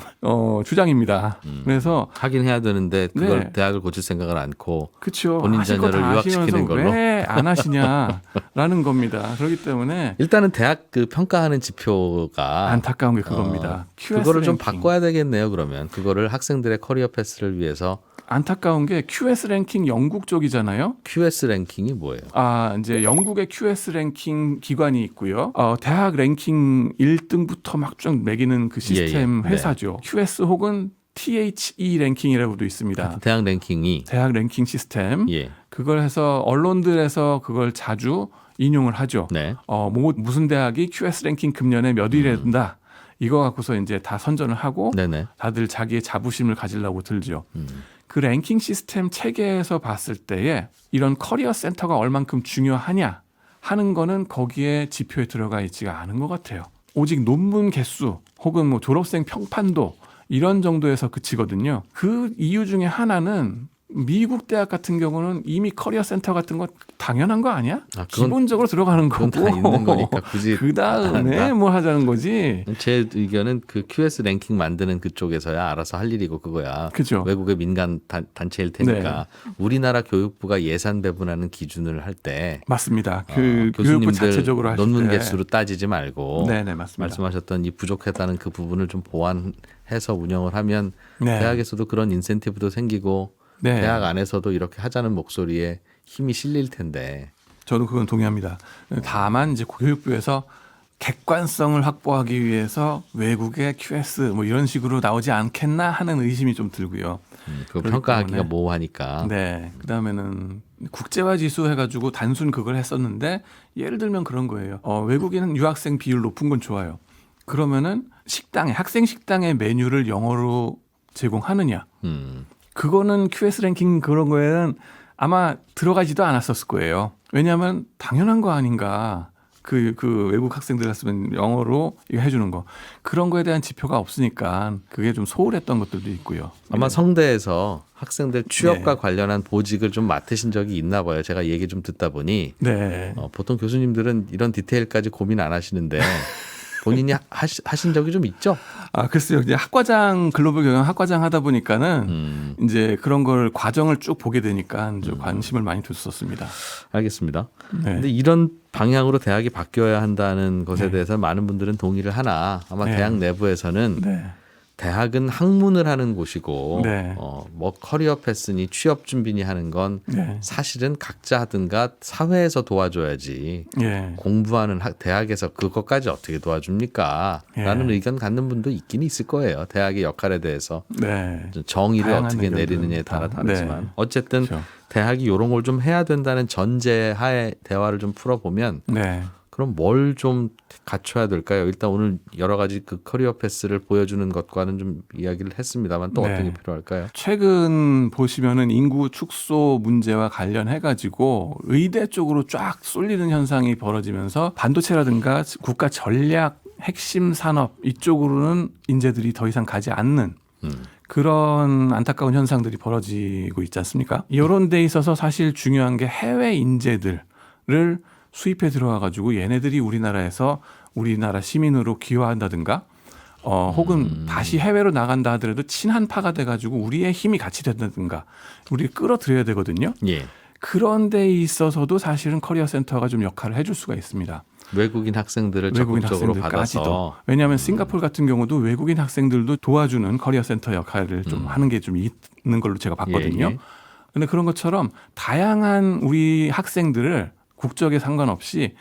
주장입니다. 그래서 하긴 해야 되는데 그걸 네. 대학을 고칠 생각을 않고 그렇죠. 본인 하실 거 자녀를 다 유학시키는 하시면서 걸로. 왜 안 하시냐라는 겁니다. 그렇기 때문에 일단은 대학 그 평가하는 지표가 안타까운 게 그겁니다. QS 그거를 좀 랭킹. 바꿔야 되겠네요. 그러면 그거를 학생들의 커리어 패스를 위해서 안타까운 게 QS 랭킹 영국 쪽이잖아요. QS 랭킹이 뭐예요? 이제 영국의 QS 랭킹 기관이 있고요. 대학 랭킹 1등부터 막 쭉 매기는 그 시스템 예. 회사죠. QS 혹은 THE 랭킹이라고도 있습니다. 대학 랭킹이 대학 랭킹 시스템. 예. 그걸 해서 언론들에서 그걸 자주 인용을 하죠. 네. 무슨 대학이 QS 랭킹 금년에 몇 위에 든다. 이거 갖고서 이제 다 선전을 하고 네네. 다들 자기의 자부심을 가지려고 들죠. 그 랭킹 시스템 체계에서 봤을 때에 이런 커리어 센터가 얼만큼 중요하냐 하는 거는 거기에 지표에 들어가 있지가 않은 것 같아요. 오직 논문 개수 혹은 뭐 졸업생 평판도 이런 정도에서 그치거든요. 그 이유 중에 하나는 미국 대학 같은 경우는 이미 커리어 센터 같은 거 당연한 거 아니야? 그건- 기본적으로 들어가는 그건 거고 다 있는 거니까 굳이 그 다음에 안 한다. 뭐 하자는 거지. 제 의견은 그 QS 랭킹 만드는 그쪽에서야 알아서 할 일이고 그거야. 그죠. 외국의 민간 단체일 테니까 우리나라 교육부가 예산 배분하는 기준을 할 때 맞습니다. 그 교육부 교수님들 자체적으로 하실 논문 때. 개수로 따지지 말고 네네 맞습니다. 말씀하셨던 이 부족하다는 그 부분을 좀 보완해서 운영을 하면 네. 대학에서도 그런 인센티브도 생기고 네. 대학 안에서도 이렇게 하자는 목소리에 힘이 실릴 텐데. 저도 그건 동의합니다. 다만 이제 교육부에서 객관성을 확보하기 위해서 외국의 QS 뭐 이런 식으로 나오지 않겠나 하는 의심이 좀 들고요. 그 그렇기 평가하기가 때문에. 모호하니까. 네. 그다음에는 국제화 지수 해가지고 단순 그걸 했었는데 예를 들면 그런 거예요. 외국인은 유학생 비율 높은 건 좋아요. 그러면은 식당에 학생 식당의 메뉴를 영어로 제공하느냐? 그거는 QS 랭킹 그런 거에는 아마 들어가지도 않았었을 거예요. 왜냐하면 당연한 거 아닌가. 그 외국 학생들 같으면 영어로 이거 해주는 거 그런 거에 대한 지표가 없으니까 그게 좀 소홀했던 것들도 있고요. 아마 성대에서 학생들 취업과 네. 관련한 보직을 좀 맡으신 적이 있나 봐요. 제가 얘기 좀 듣다 보니 네. 보통 교수님들은 이런 디테일까지 고민 안 하시는데 본인이 하신 적이 좀 있죠? 글쎄요. 이제 학과장 글로벌 경영 학과장 하다 보니까는 이제 그런 걸 과정을 쭉 보게 되니까 이제 관심을 많이 뒀었습니다. 알겠습니다. 네. 근데 이런 방향으로 대학이 바뀌어야 한다는 것에 네. 대해서 많은 분들은 동의를 하나 아마 네. 대학 내부에서는 네. 대학은 학문을 하는 곳이고 네. 뭐 커리어 패스니 취업 준비니 하는 건 네. 사실은 각자 하든가 사회에서 도와줘야지 예. 공부하는 대학에서 그것까지 어떻게 도와줍니까? 예. 라는 의견 갖는 분도 있긴 있을 거예요. 대학의 역할에 대해서 네. 정의를 다양한 어떻게 의견들은 내리느냐에 따라 다. 다르지만 네. 어쨌든 그렇죠. 대학이 이런 걸 좀 해야 된다는 전제하에 대화를 좀 풀어보면 네. 그럼 뭘 좀 갖춰야 될까요? 일단 오늘 여러 가지 그 커리어 패스를 보여주는 것과는 좀 이야기를 했습니다만 또 네. 어떤 게 필요할까요? 최근 보시면은 인구 축소 문제와 관련해 가지고 의대 쪽으로 쫙 쏠리는 현상이 벌어지면서 반도체라든가 국가 전략 핵심 산업 이쪽으로는 인재들이 더 이상 가지 않는 그런 안타까운 현상들이 벌어지고 있지 않습니까? 이런 데 있어서 사실 중요한 게 해외 인재들을 수입해 들어와 가지고 얘네들이 우리나라에서 우리나라 시민으로 기여한다든가 혹은 다시 해외로 나간다 하더라도 친한파가 돼 가지고 우리의 힘이 같이 된다든가 우리를 끌어들여야 되거든요. 예. 그런 데 있어서도 사실은 커리어 센터가 좀 역할을 해줄 수가 있습니다. 외국인 학생들을 외국인 적극적으로 학생들까지도. 받아서. 왜냐하면 싱가포르 같은 경우도 외국인 학생들도 도와주는 커리어 센터 역할을 좀 하는 게 좀 있는 걸로 제가 봤거든요. 예, 예. 근데 그런 것처럼 다양한 우리 학생들을 국적에 상관없이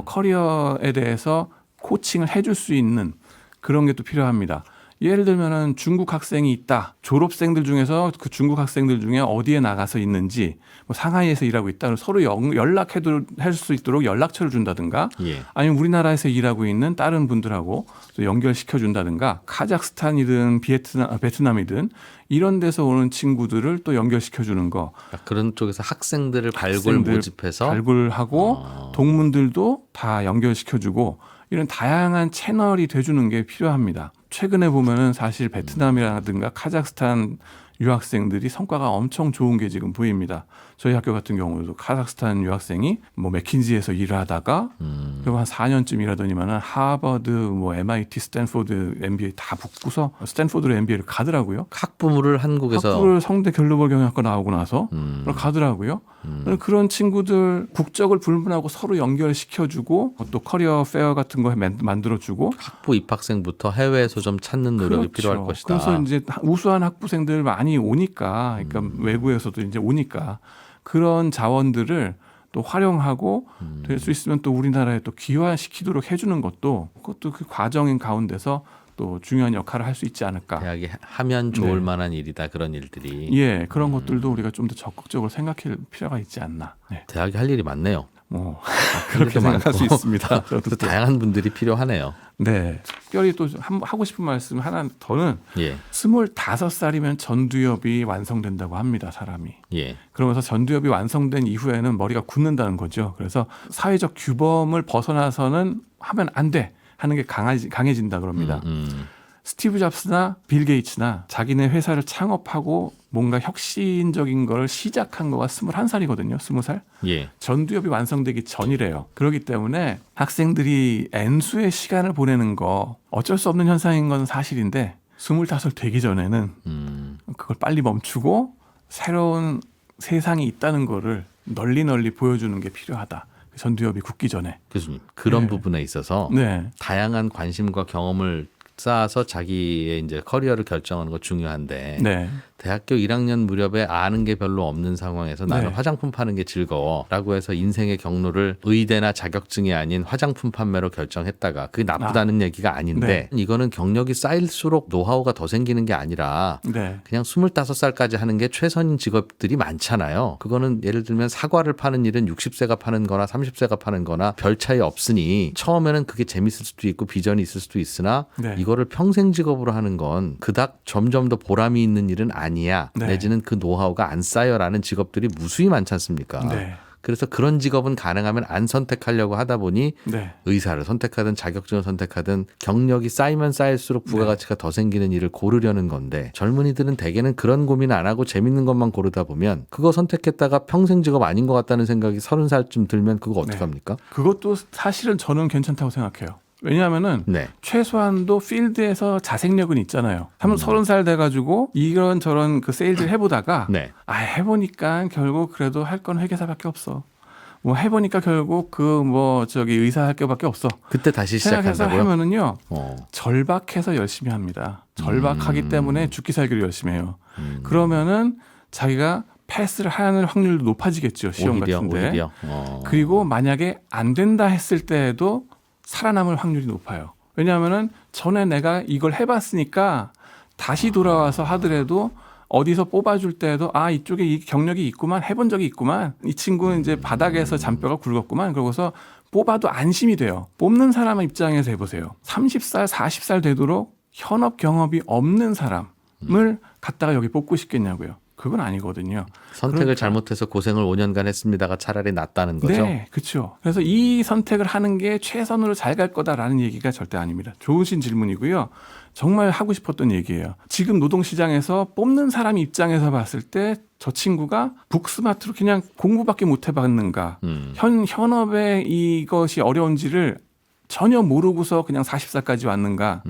커리어에 대해서 코칭을 해줄 수 있는 그런 게 또 필요합니다. 예를 들면은 중국 학생이 있다. 졸업생들 중에서 그 중국 학생들 중에 어디에 나가서 있는지, 뭐 상하이에서 일하고 있다. 서로 연락해도 할 수 있도록 연락처를 준다든가, 예. 아니면 우리나라에서 일하고 있는 다른 분들하고 또 연결시켜 준다든가, 카자흐스탄이든 베트남이든 이런 데서 오는 친구들을 또 연결시켜 주는 거. 그러니까 그런 쪽에서 학생들을 발굴 학생들 모집해서 발굴하고 동문들도 다 연결시켜주고 이런 다양한 채널이 돼주는 게 필요합니다. 최근에 보면은 사실 베트남이라든가 카자흐스탄 유학생들이 성과가 엄청 좋은 게 지금 보입니다. 저희 학교 같은 경우도 카자흐스탄 유학생이 뭐 맥킨지에서 일을 하다가 그리고 한 4년쯤 일하더니만은 하버드, 뭐 MIT, 스탠포드 MBA 다 붙고서 스탠포드로 MBA를 가더라고요. 학부모를 한국에서 학부를 성대 글로벌 경영학과 나오고 나서 가더라고요. 그런 친구들 국적을 불문하고 서로 연결시켜주고 또 커리어 페어 같은 거 만들어주고 학부 입학생부터 해외에서 좀 찾는 노력이 그렇죠. 필요할 것이다. 그래서 이제 우수한 학부생들 많이 오니까, 그러니까 외부에서도 이제 오니까 그런 자원들을 또 활용하고 될 수 있으면 또 우리나라에 또 귀화시키도록 해주는 것도 그것도 그 과정인 가운데서 또 중요한 역할을 할 수 있지 않을까. 대학이 하면 좋을 네. 만한 일이다 그런 일들이. 예, 그런 것들도 우리가 좀 더 적극적으로 생각할 필요가 있지 않나. 네. 대학이 할 일이 많네요. 뭐 그렇게 생각할 수 있습니다. 저도 또 또. 다양한 분들이 필요하네요. 네. 특별히 또 하고 싶은 말씀 하나 더는 예, 25살이면 전두엽이 완성된다고 합니다, 사람이. 예. 그러면서 전두엽이 완성된 이후에는 머리가 굳는다는 거죠. 그래서 사회적 규범을 벗어나서는 하면 안 돼 하는 게 강해진다 그럽니다. 스티브 잡스나 빌 게이츠나 자기네 회사를 창업하고 뭔가 혁신적인 걸 시작한 거가 21살이거든요. 20살. 예. 전두엽이 완성되기 전이래요. 그렇기 때문에 학생들이 N수의 시간을 보내는 거 어쩔 수 없는 현상인 건 사실인데 25 되기 전에는 그걸 빨리 멈추고 새로운 세상이 있다는 거를 널리 보여주는 게 필요하다. 전두엽이 굳기 전에. 교수님, 그런 네. 부분에 있어서 네. 다양한 관심과 경험을 쌓아서 자기의 이제 커리어를 결정하는 거 중요한데 네. 대학교 1학년 무렵에 아는 게 별로 없는 상황에서 나는 네. 화장품 파는 게 즐거워라고 해서 인생의 경로를 의대나 자격증이 아닌 화장품 판매로 결정했다가 그게 나쁘다는 얘기가 아닌데 이거는 경력이 쌓일수록 노하우가 더 생기는 게 아니라 네. 그냥 25살까지 하는 게 최선인 직업들이 많잖아요. 그거는 예를 들면 사과를 파는 일은 60세가 파는 거나 30세가 파는 거나 별 차이 없으니 처음에는 그게 재밌을 수도 있고 비전이 있을 수도 있으나 네. 이거를 평생 직업으로 하는 건 그닥 점점 더 보람이 있는 일은 아니야. 네. 내지는 그 노하우가 안 쌓여라는 직업들이 무수히 많지 않습니까? 네. 그래서 그런 직업은 가능하면 안 선택하려고 하다 보니 네. 의사를 선택하든 자격증을 선택하든 경력이 쌓이면 쌓일수록 부가가치가 더 생기는 일을 고르려는 건데 젊은이들은 대개는 그런 고민 안 하고 재밌는 것만 고르다 보면 그거 선택했다가 평생 직업 아닌 것 같다는 생각이 30살쯤 들면 그거 어떡합니까? 그것도 사실은 저는 괜찮다고 생각해요. 왜냐하면은 네. 최소한도 필드에서 자생력은 있잖아요. 30살 돼가지고 이런저런 그 세일즈를 해보다가 네. 해보니까 결국 그래도 할 건 회계사밖에 없어. 뭐 해보니까 결국 의사 할 게밖에 없어. 그때 다시 생각해서 시작한다고요? 하면은요 어. 절박해서 열심히 합니다. 절박하기 때문에 죽기 살기로 열심히 해요. 그러면은 자기가 패스를 하는 확률도 높아지겠죠. 시험 같은데. 오히려. 그리고 만약에 안 된다 했을 때에도 살아남을 확률이 높아요. 왜냐하면은 전에 내가 이걸 해봤으니까 다시 돌아와서 하더라도 어디서 뽑아줄 때에도 이쪽에 이 경력이 있구만, 해본 적이 있구만, 이 친구는 이제 바닥에서 잔뼈가 굵었구만, 그러고서 뽑아도 안심이 돼요. 뽑는 사람 입장에서 해보세요. 30살, 40살 되도록 현업 경험이 없는 사람을 갖다가 여기 뽑고 싶겠냐고요. 그건 아니거든요. 선택을 그러니까. 잘못해서 고생을 5년간 했습니다가 차라리 낫다는 거죠. 네, 그렇죠. 그래서 이 선택을 하는 게 최선으로 잘 갈 거다라는 얘기가 절대 아닙니다. 좋으신 질문이고요. 정말 하고 싶었던 얘기예요. 지금 노동시장에서 뽑는 사람 입장에서 봤을 때 저 친구가 북스마트로 그냥 공부밖에 못 해봤는가. 현업에 이것이 어려운지를 전혀 모르고서 그냥 40살까지 왔는가.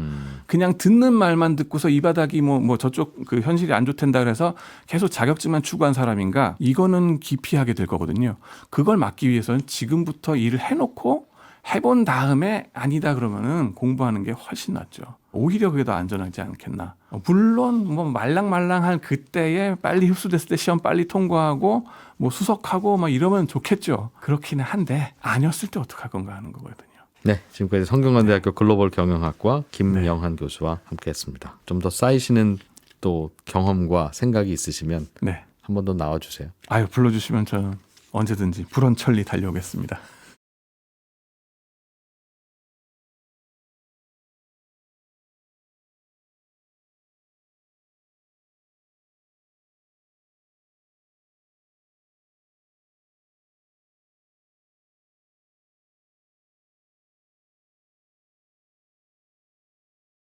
그냥 듣는 말만 듣고서 이 바닥이 뭐 저쪽 그 현실이 안 좋단다 그래서 계속 자격증만 추구한 사람인가. 이거는 기피하게 될 거거든요. 그걸 막기 위해서는 지금부터 일을 해놓고 해본 다음에 아니다 그러면은 공부하는 게 훨씬 낫죠. 오히려 그게 더 안전하지 않겠나. 물론 뭐 말랑말랑한 그때에 빨리 흡수됐을 때 시험 빨리 통과하고 뭐 수석하고 막 이러면 좋겠죠. 그렇기는 한데 아니었을 때 어떡할 건가 하는 거거든요. 네, 지금까지 성균관대학교 글로벌 경영학과 김영한 교수와 함께했습니다. 좀 더 쌓이시는 또 경험과 생각이 있으시면 네. 한 번 더 나와주세요. 아유 불러주시면 저는 언제든지 불원천리 달려오겠습니다.